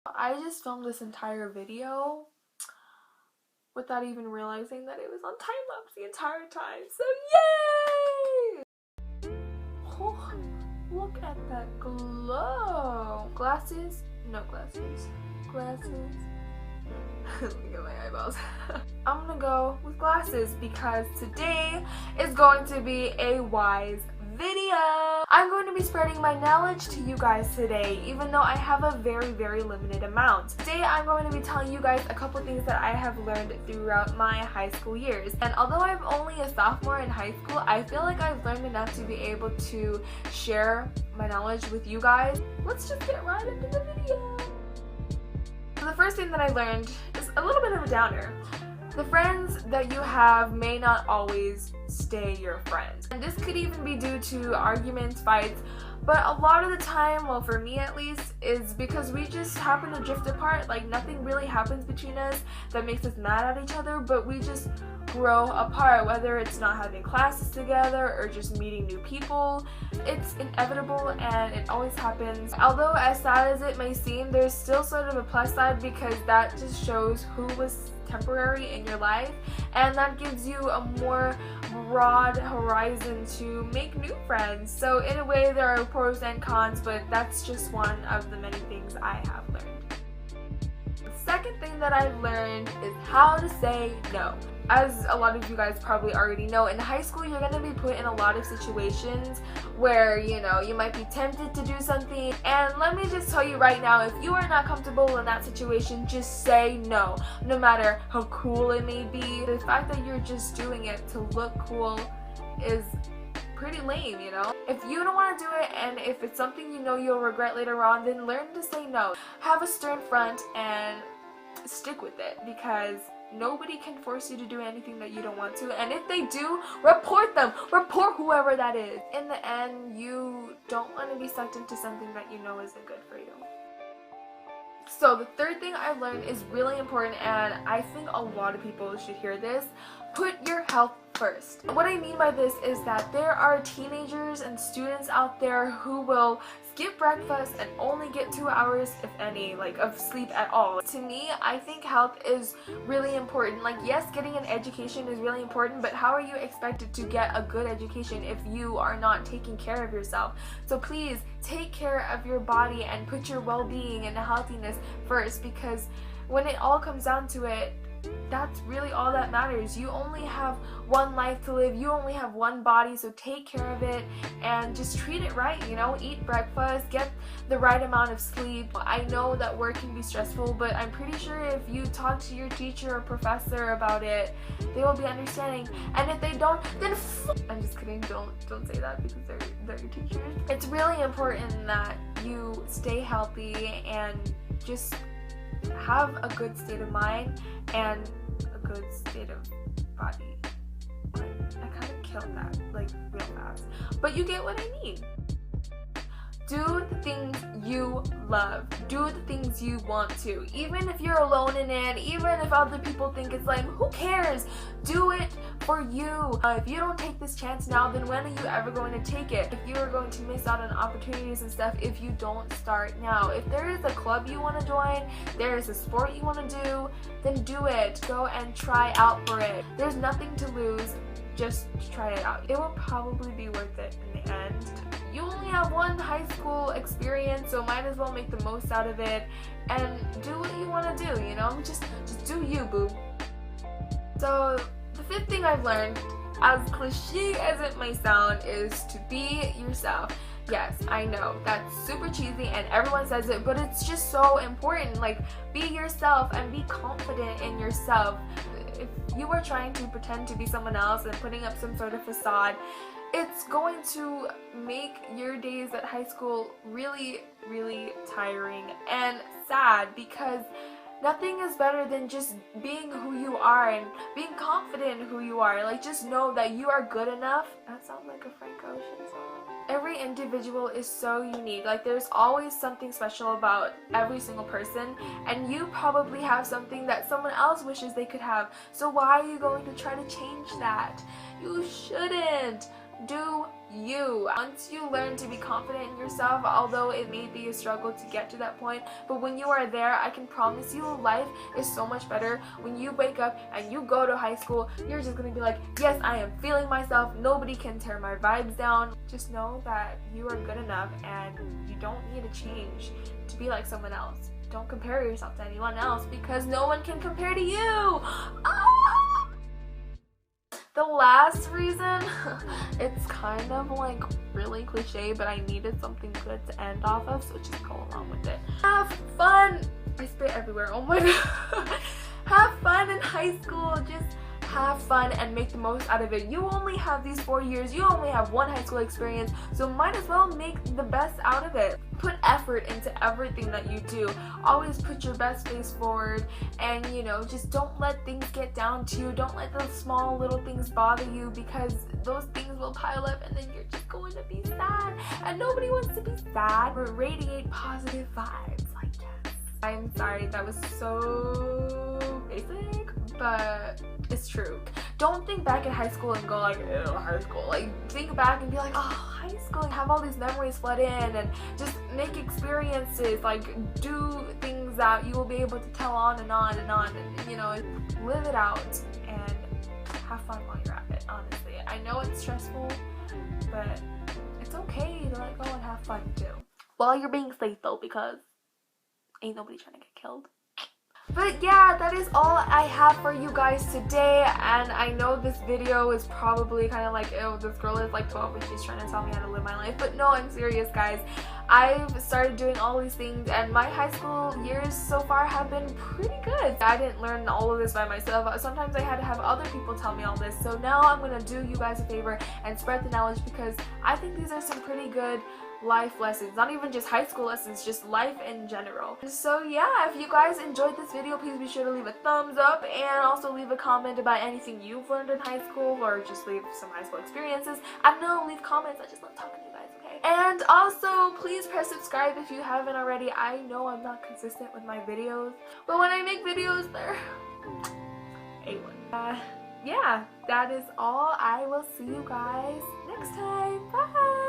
I just filmed this entire video without even realizing that it was on time lapse the entire time. So yay! Oh, look at that glow. Glasses? No glasses. Glasses. Look at my eyeballs. I'm gonna go with glasses because today is going to be a wise video. I'm going to be spreading my knowledge to you guys today, even though I have a very limited amount. Today I'm going to be telling you guys a couple things that I have learned throughout my high school years. And although I'm only a sophomore in high school, I feel like I've learned enough to be able to share my knowledge with you guys. Let's just get right into the video. So the first thing that I learned is a little bit of a downer. The friends that you have may not always stay your friends. And this could even be due to arguments, fights, but a lot of the time, well for me at least, is because we just happen to drift apart. Like nothing really happens between us that makes us mad at each other, but we just grow apart, whether it's not having classes together or just meeting new people. It's inevitable and it always happens. Although as sad as it may seem, there's still sort of a plus side because that just shows who was temporary in your life, and that gives you a more broad horizon to make new friends. So in a way there are pros and cons, but that's just one of the many things I have learned. The second thing that I've learned is how to say no. As a lot of you guys probably already know, in high school you're going to be put in a lot of situations where, you know, you might be tempted to do something, and let me just tell you right now, if you are not comfortable in that situation, just say no. No matter how cool it may be, the fact that you're just doing it to look cool is pretty lame, you know? If you don't want to do it and if it's something you know you'll regret later on, then learn to say no. Have a stern front and stick with it, because nobody can force you to do anything that you don't want to, and if they do, report them. Report whoever that is. In the end, you don't want to be sucked into something that you know isn't good for you. So the third thing I've learned is really important, and I think a lot of people should hear this. Put your health first. What I mean by this is that there are teenagers and students out there who will skip breakfast and only get 2 hours, if any, like of sleep at all. To me, I think health is really important. Like, yes, getting an education is really important, but how are you expected to get a good education if you are not taking care of yourself? So please take care of your body and put your well-being and healthiness first, because when it all comes down to it, that's really all that matters. You only have one life to live, you only have one body, so take care of it and just treat it right, you know? Eat breakfast, get the right amount of sleep. I know that work can be stressful, but I'm pretty sure if you talk to your teacher or professor about it, they will be understanding. And if they don't, then I'm just kidding, don't say that because they're your teachers. It's really important that you stay healthy and just have a good state of mind and a good state of body. I kind of killed that like real fast, but you get what I mean. Do the things you love. Do the things you want to. Even if you're alone in it, even if other people think it's lame, who cares? Do it for you. If you don't take this chance now, then when are you ever going to take it? If you are going to miss out on opportunities and stuff if you don't start now. If there is a club you want to join, there is a sport you want to do, then do it. Go and try out for it. There's nothing to lose. Just try it out. It will probably be worth it in the end. You only have one high school experience, so might as well make the most out of it and do what you want to do, you know? Just do you, boo. So the fifth thing I've learned, as cliche as it may sound, is to be yourself. Yes, I know, that's super cheesy and everyone says it, but it's just so important. Like, be yourself and be confident in yourself. If you are trying to pretend to be someone else and putting up some sort of facade, it's going to make your days at high school really tiring and sad, because nothing is better than just being who you are and being confident in who you are. Like, just know that you are good enough. That sounds like a Frank Ocean song. Every individual is so unique. Like, there's always something special about every single person, and you probably have something that someone else wishes they could have. So why are you going to try to change that? You shouldn't. Do you. Once you learn to be confident in yourself, although it may be a struggle to get to that point, but when you are there, I can promise you life is so much better. When you wake up and you go to high school, you're just gonna be like, yes, I am feeling myself. Nobody can tear my vibes down. Just know that you are good enough and you don't need to change to be like someone else. Don't compare yourself to anyone else because no one can compare to you. Ah! The last reason, it's kind of like really cliche, but I needed something good to end off of, so just go along with it. Have fun! I spit everywhere, oh my god. Have fun in high school, just have fun and make the most out of it. You only have these 4 years, you only have one high school experience, so might as well make the best out of it. Put effort into everything that you do. Always put your best face forward, and you know, just don't let things get down to you. Don't let those small little things bother you, because those things will pile up and then you're just going to be sad, and nobody wants to be sad. But radiate positive vibes like this. I'm sorry, that was so basic, but it's true. Don't think back in high school and go like, ew, high school. Like, think back and be like, oh, high school, and have all these memories flood in, and just make experiences, like do things that you will be able to tell on and on and on, and you know, live it out and have fun while you're at it. Honestly, I know it's stressful, but it's okay to let go and have fun too, while you're being safe though, because ain't nobody trying to get killed. But yeah, that is all I have for you guys today, and I know this video is probably kind of like, ew, this girl is like 12 and she's trying to tell me how to live my life, but no, I'm serious guys. I've started doing all these things, and my high school years so far have been pretty good. I didn't learn all of this by myself. Sometimes I had to have other people tell me all this, so now I'm gonna do you guys a favor and spread the knowledge, because I think these are some pretty good life lessons, not even just high school lessons, just life in general. So yeah, if you guys enjoyed this video, please be sure to leave a thumbs up and also leave a comment about anything you've learned in high school, or just leave some high school experiences. I don't know, leave comments. I just love talking to you guys, okay? And also please press subscribe if you haven't already. I know I'm not consistent with my videos, but when I make videos, they're A1. Yeah, that is all. I will see you guys next time. Bye!